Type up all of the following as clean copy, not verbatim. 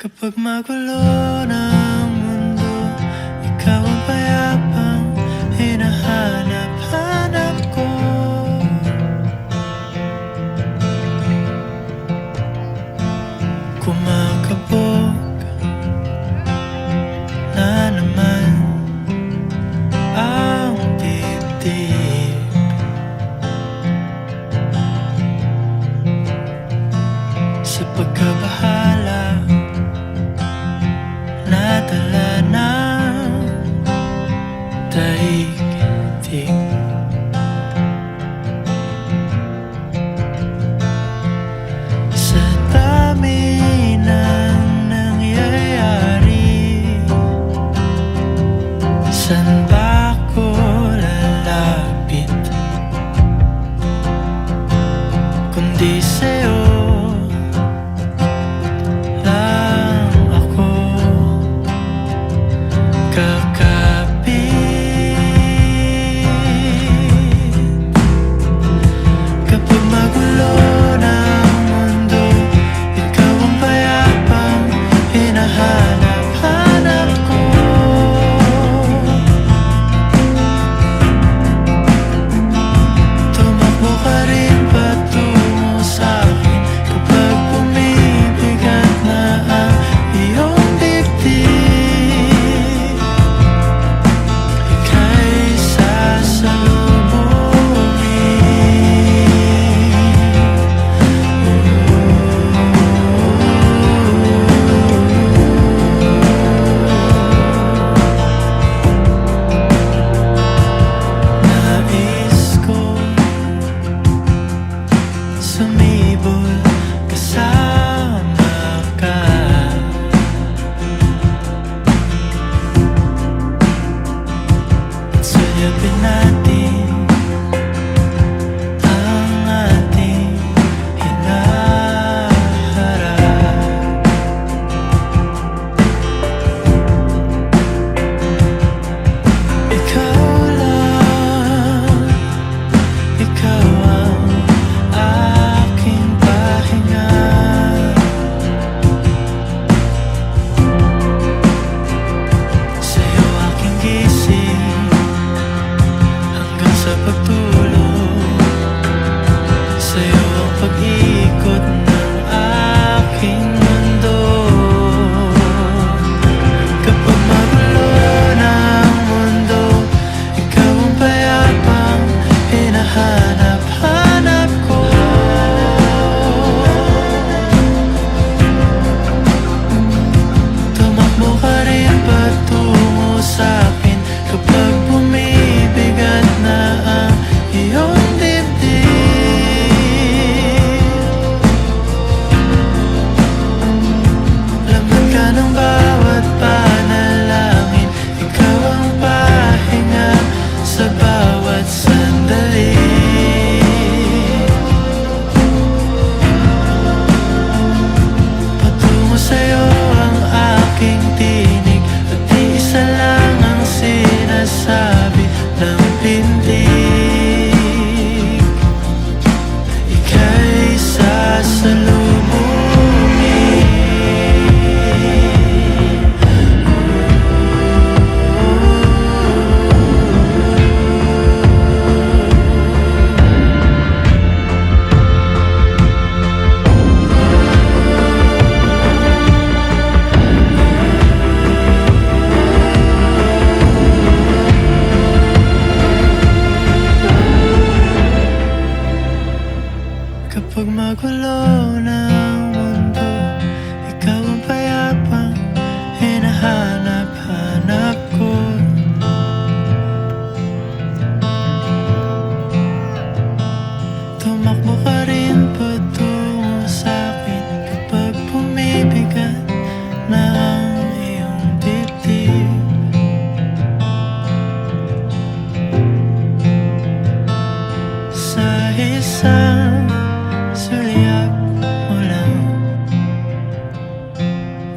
Kapag magulo ng mundo, ikaw ang payapang hinahanap-hanap ko. Kumakabog na naman ang dibdib. Sa pagkabahala, nadala ng daigdig. Sa dami ng nangyayari, saan ba ako lalapit kundi sa'yo? Sumibol kasama ka, at suyapin natin ang ating hinaharap. Ikaw lang, ikaw ang aking pahinga. Sa'yo aking gising hanggang sa pagtulog. Sa'yo ang pag-ikot ng aking mundo. Kapag magulo ng mundo, ikaw ang payapang hinahanap-hanap ko. Tumakbo ka rin patungo sa'kin kapag bumibigat na ang iyong dibdib. Laman ka ng bawat panalangin, ikaw ang pahinga sa bawat sandali. Patungo sa'yo ang aking tinig, at iisa lang ang sinasabi ng pintig. Ika'y sasalubungin. Kapag magulo ng mundo, ikaw ang payapang hinahanap-hanap ko. Tumakbo ka rin patungo sa'kin kapag bumibigat na ang iyong dibdib. Sa isang sulyap mo lang,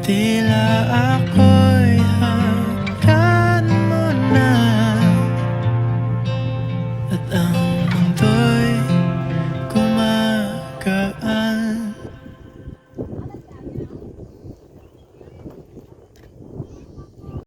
tila ako